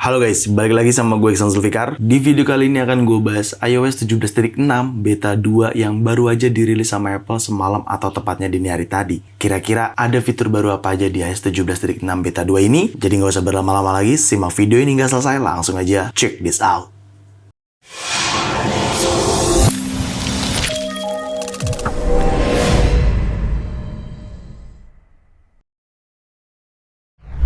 Halo guys, balik lagi sama gue Iksan Zulfikar. Di video kali ini akan gue bahas iOS 17.6 Beta 2 yang baru aja dirilis sama Apple semalam atau tepatnya dini hari tadi. Kira-kira ada fitur baru apa aja di iOS 17.6 Beta 2 ini? Jadi nggak usah berlama-lama lagi, simak video ini nggak selesai, langsung aja check this out.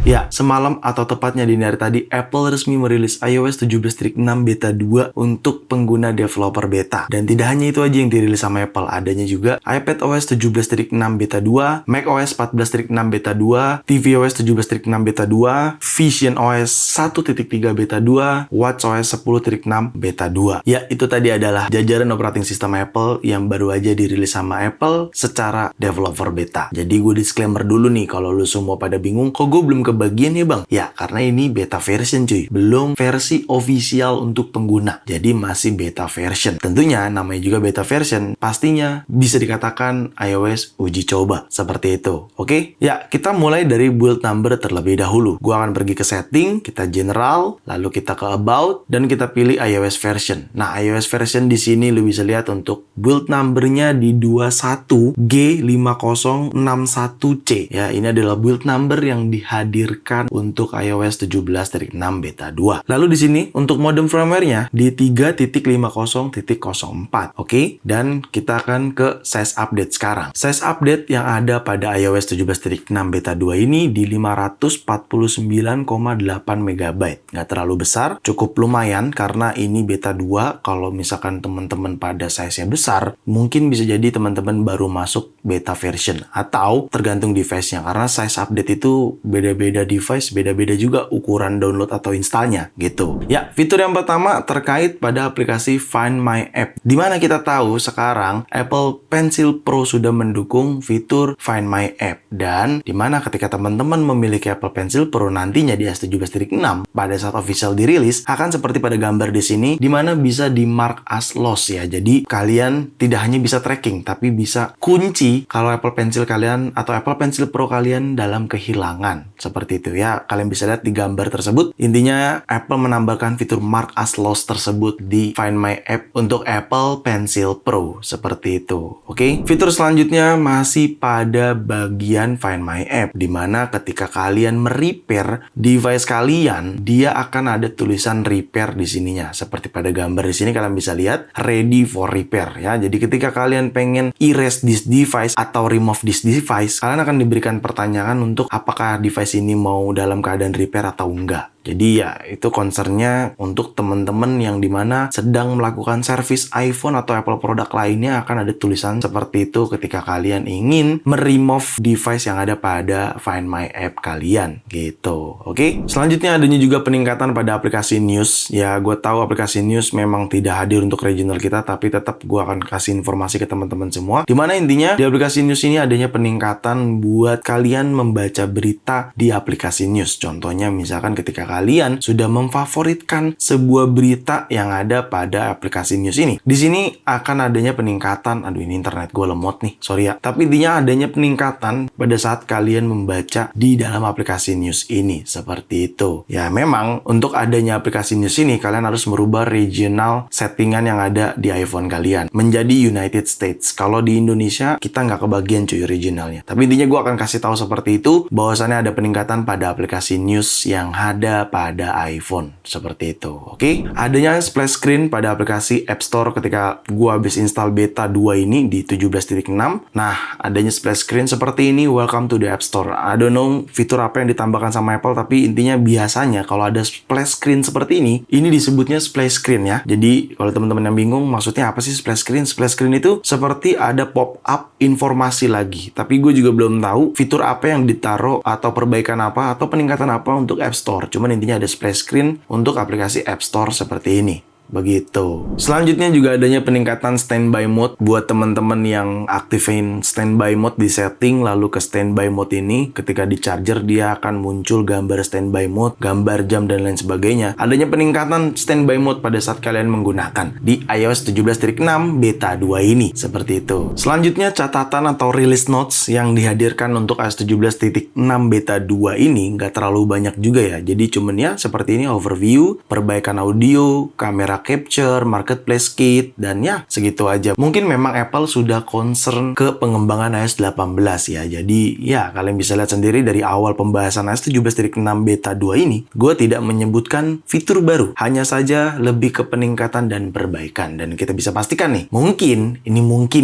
Ya, semalam atau tepatnya dini hari tadi, Apple resmi merilis iOS 17.6 Beta 2 untuk pengguna developer beta. Dan tidak hanya itu aja yang dirilis sama Apple, adanya juga iPadOS 17.6 Beta 2, macOS 14.6 Beta 2, tvOS 17.6 Beta 2, visionOS 1.3 Beta 2, watchOS 10.6 Beta 2. Ya, itu tadi adalah jajaran operating system Apple yang baru aja dirilis sama Apple secara developer beta. Jadi gue disclaimer dulu nih, kalau lu semua pada bingung, kok gue belum kebagian ya bang? Ya, karena ini beta version cuy, belum versi official untuk pengguna. Jadi masih beta version. Tentunya namanya juga beta version, pastinya bisa dikatakan iOS uji coba, seperti itu. Oke? Ya, kita mulai dari build number terlebih dahulu. Gua akan pergi ke setting, kita general, lalu kita ke about, dan kita pilih iOS version. Nah, iOS version di sini lu bisa lihat untuk build numbernya di 21G5061C. Ya, ini adalah build number yang dihadirkan untuk iOS 17.6 Beta 2. Lalu di sini untuk modem firmware-nya di 3.50.04. Oke, dan kita akan ke size update sekarang. Size update yang ada pada iOS 17.6 Beta 2 ini di 549,8 MB. Nggak terlalu besar, cukup lumayan karena ini Beta 2. Kalau misalkan teman-teman pada size-nya besar, mungkin bisa jadi teman-teman baru masuk beta version atau tergantung device-nya, karena size update itu beda-beda device, beda-beda juga ukuran download atau installnya gitu. Ya, fitur yang pertama terkait pada aplikasi Find My App. Dimana kita tahu sekarang Apple Pencil Pro sudah mendukung fitur Find My App. Dan dimana ketika teman-teman memiliki Apple Pencil Pro nantinya di iOS 17.6 pada saat official dirilis akan seperti pada gambar di sini, dimana bisa di mark as lost ya. Jadi kalian tidak hanya bisa tracking, tapi bisa kunci kalau Apple Pencil kalian atau Apple Pencil Pro kalian dalam kehilangan. Seperti itu ya, kalian bisa lihat di gambar tersebut. Intinya Apple menambahkan fitur mark as lost tersebut di Find My App untuk Apple Pencil Pro, seperti itu. Oke, fitur selanjutnya masih pada bagian Find My App, dimana ketika kalian merepair device kalian, dia akan ada tulisan repair di sininya. Seperti pada gambar di sini kalian bisa lihat ready for repair ya. Jadi ketika kalian pengen erase this device atau remove this device, kalian akan diberikan pertanyaan untuk apakah device ini mau dalam keadaan repair atau enggak. Jadi ya, itu concernnya untuk teman-teman yang dimana sedang melakukan servis iPhone atau Apple produk lainnya, akan ada tulisan seperti itu ketika kalian ingin meremove device yang ada pada Find My App kalian gitu. Oke, selanjutnya adanya juga peningkatan pada aplikasi News. Ya, gue tahu aplikasi News memang tidak hadir untuk regional kita, tapi tetap gue akan kasih informasi ke teman-teman semua. Dimana intinya di aplikasi News ini adanya peningkatan buat kalian membaca berita di aplikasi News. Contohnya misalkan ketika kalian sudah memfavoritkan sebuah berita yang ada pada aplikasi News ini. Di sini akan adanya peningkatan, aduh ini internet gue lemot nih, sorry ya. Tapi intinya adanya peningkatan pada saat kalian membaca di dalam aplikasi News ini, seperti itu. Ya memang untuk adanya aplikasi News ini kalian harus merubah regional settingan yang ada di iPhone kalian menjadi United States. Kalau di Indonesia kita nggak kebagian cuy regionalnya. Tapi intinya gue akan kasih tahu seperti itu, bahwasannya ada peningkatan pada aplikasi News yang ada pada iPhone, seperti itu. Oke, adanya splash screen pada aplikasi App Store ketika gua habis install beta 2 ini di 17.6. Nah, adanya splash screen seperti ini, welcome to the App Store. I don't know fitur apa yang ditambahkan sama Apple, tapi intinya biasanya kalau ada splash screen seperti ini disebutnya splash screen ya. Jadi kalau teman-teman yang bingung maksudnya apa sih splash screen? Splash screen itu seperti ada pop up informasi lagi. Tapi gue juga belum tahu fitur apa yang ditaruh atau perbaikan apa atau peningkatan apa untuk App Store. Cuman intinya ada splash screen untuk aplikasi App Store seperti ini. Begitu. Selanjutnya juga adanya peningkatan standby mode buat teman-teman yang aktifin standby mode di setting, lalu ke standby mode ini ketika di charger dia akan muncul gambar standby mode, gambar jam dan lain sebagainya. Adanya peningkatan standby mode pada saat kalian menggunakan di iOS 17.6 beta 2 ini. Seperti itu. Selanjutnya catatan atau release notes yang dihadirkan untuk iOS 17.6 beta 2 ini nggak terlalu banyak juga ya. Jadi cuman ya seperti ini overview, perbaikan audio, kamera capture, marketplace kit, dan ya segitu aja. Mungkin memang Apple sudah concern ke pengembangan iOS 18 ya. Jadi ya kalian bisa lihat sendiri dari awal pembahasan iOS 17.6 beta 2 ini, gue tidak menyebutkan fitur baru. Hanya saja lebih ke peningkatan dan perbaikan. Dan kita bisa pastikan nih, mungkin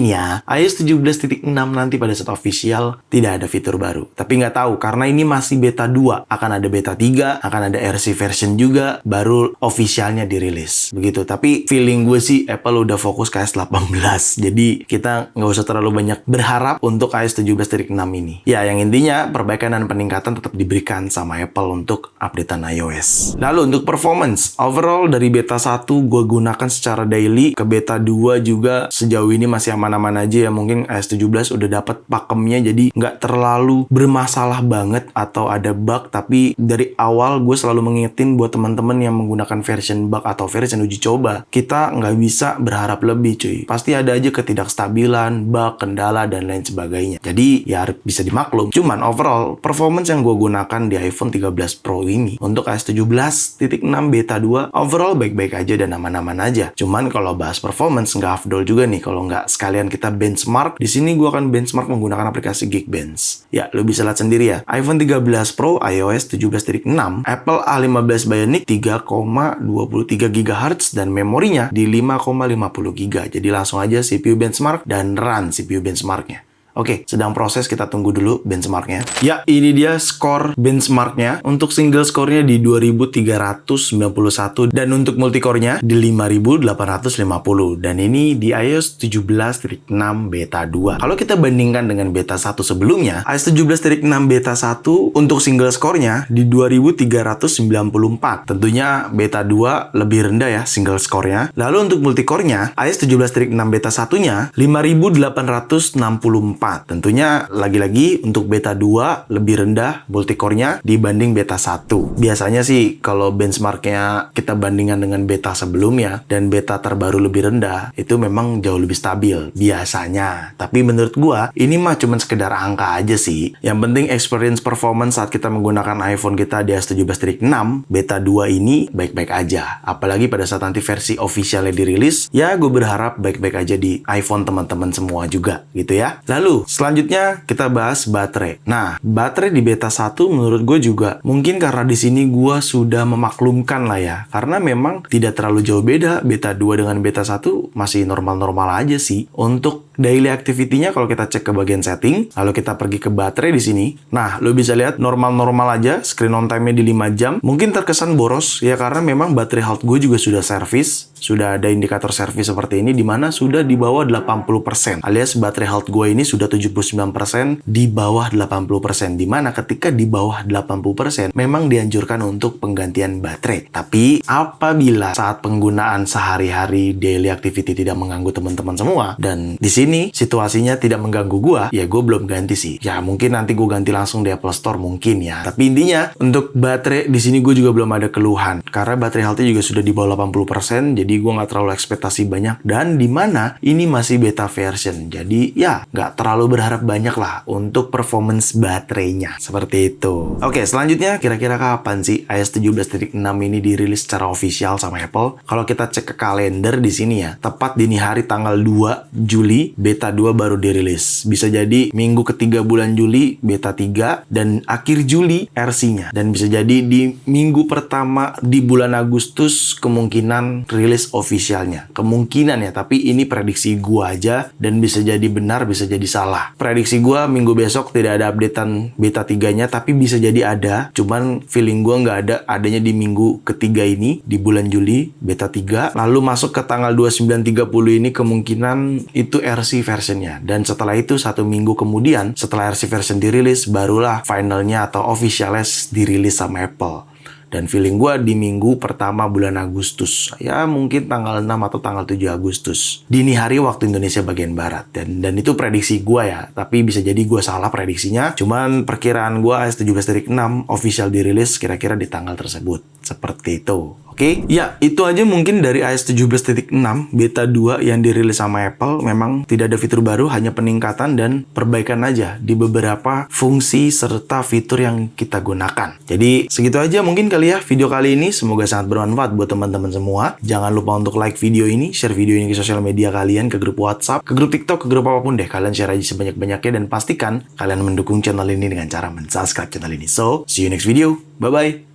ya, iOS 17.6 nanti pada saat official tidak ada fitur baru. Tapi nggak tahu, karena ini masih beta 2. Akan ada beta 3, akan ada RC version juga, baru officialnya dirilis. Begitu, tapi feeling gue sih Apple udah fokus ke iOS 18. Jadi kita nggak usah terlalu banyak berharap untuk iOS 17.6 ini. Ya, yang intinya perbaikan dan peningkatan tetap diberikan sama Apple untuk updatean iOS. Lalu untuk performance, overall dari beta 1 gue gunakan secara daily, ke beta 2 juga sejauh ini masih aman-aman aja ya. Mungkin iOS 17 udah dapat pakemnya, jadi nggak terlalu bermasalah banget atau ada bug. Tapi dari awal gue selalu mengingetin buat teman-teman yang menggunakan version bug atau version uji coba, kita nggak bisa berharap lebih cuy. Pasti ada aja ketidakstabilan, bug, kendala, dan lain sebagainya. Jadi ya bisa dimaklum. Cuman overall, performance yang gue gunakan di iPhone 13 Pro ini untuk iOS 17.6 beta 2 overall baik-baik aja dan aman-aman aja. Cuman kalau bahas performance nggak afdol juga nih kalau nggak sekalian kita benchmark. Di sini gue akan benchmark menggunakan aplikasi Geekbench. Ya, lo bisa lihat sendiri ya. iPhone 13 Pro iOS 17.6, Apple A15 Bionic 3,23 GHz dan memorinya di 5,50 GB. Jadi langsung aja CPU benchmark dan run CPU benchmarknya. Oke, sedang proses, kita tunggu dulu benchmarknya. Ya, ini dia skor benchmarknya. Untuk single skornya di 2391 dan untuk multicore-nya di 5850. Dan ini di iOS 17.6 beta 2. Kalau kita bandingkan dengan beta 1 sebelumnya, iOS 17.6 beta 1 untuk single skornya di 2394. Tentunya beta 2 lebih rendah ya single skornya. Lalu untuk multicore-nya, iOS 17.6 beta 1-nya 5864. Tentunya lagi-lagi untuk beta 2 lebih rendah multicore-nya dibanding beta 1. Biasanya sih kalau benchmark-nya kita bandingkan dengan beta sebelumnya dan beta terbaru lebih rendah, itu memang jauh lebih stabil biasanya. Tapi menurut gua ini mah cuma sekedar angka aja sih. Yang penting experience performance saat kita menggunakan iPhone kita di iOS 17.6 beta 2 ini baik-baik aja. Apalagi pada saat nanti versi officialnya dirilis, ya gue berharap baik-baik aja di iPhone teman-teman semua juga gitu ya. Lalu selanjutnya kita bahas baterai. Nah, baterai di beta 1 menurut gue juga mungkin karena di sini gue sudah memaklumkan lah ya. Karena memang tidak terlalu jauh beda beta 2 dengan beta 1, masih normal-normal aja sih. Untuk daily activity-nya kalau kita cek ke bagian setting, lalu kita pergi ke baterai di sini. Nah, lo bisa lihat normal-normal aja, screen on time-nya di 5 jam. Mungkin terkesan boros ya karena memang baterai health gue juga sudah servis. Sudah ada indikator servis seperti ini di mana sudah di bawah 80%. Alias baterai health gue ini sudah 79% di bawah 80%. Di mana ketika di bawah 80% memang dianjurkan untuk penggantian baterai. Tapi apabila saat penggunaan sehari-hari daily activity tidak mengganggu teman-teman semua dan di sini situasinya tidak mengganggu gua, ya gue belum ganti sih. Ya mungkin nanti gue ganti langsung di Apple Store mungkin ya. Tapi intinya untuk baterai di sini gue juga belum ada keluhan karena baterai health juga sudah di bawah 80%. Jadi gue nggak terlalu ekspektasi banyak dan di mana ini masih beta version. Jadi ya nggak terlalu berharap banyak lah untuk performance baterainya. Seperti itu. Oke, selanjutnya kira-kira kapan sih iOS 17.6 ini dirilis secara official sama Apple? Kalau kita cek ke kalender di sini ya, tepat dini hari tanggal 2 Juli, beta 2 baru dirilis. Bisa jadi minggu ketiga bulan Juli, beta 3, dan akhir Juli RC-nya. Dan bisa jadi di minggu pertama di bulan Agustus kemungkinan rilis officialnya. Kemungkinan ya, tapi ini prediksi gua aja dan bisa jadi benar, bisa jadi salah. Prediksi gua minggu besok tidak ada updatean beta 3-nya, tapi bisa jadi ada. Cuman feeling gua nggak ada, adanya di minggu ketiga ini, di bulan Juli, beta 3. Lalu masuk ke tanggal 29-30 ini kemungkinan itu RC versionnya. Dan setelah itu, 1 minggu kemudian, setelah RC version dirilis, barulah finalnya atau officialnya dirilis sama Apple. Dan feeling gue di minggu pertama bulan Agustus. Ya mungkin tanggal 6 atau tanggal 7 Agustus. Dini hari waktu Indonesia bagian Barat. Dan itu prediksi gue ya. Tapi bisa jadi gue salah prediksinya. Cuman perkiraan gue AS17.6 official dirilis kira-kira di tanggal tersebut. Seperti itu. Oke, ya itu aja mungkin dari AS17.6 beta 2 yang dirilis sama Apple. Memang tidak ada fitur baru, hanya peningkatan dan perbaikan aja di beberapa fungsi serta fitur yang kita gunakan. Jadi segitu aja mungkin kali ya video kali ini. Semoga sangat bermanfaat buat teman-teman semua. Jangan lupa untuk like video ini, share video ini ke sosial media kalian, ke grup WhatsApp, ke grup TikTok, ke grup apapun deh. Kalian share aja sebanyak-banyaknya dan pastikan kalian mendukung channel ini dengan cara mensubscribe channel ini. So, see you next video. Bye-bye.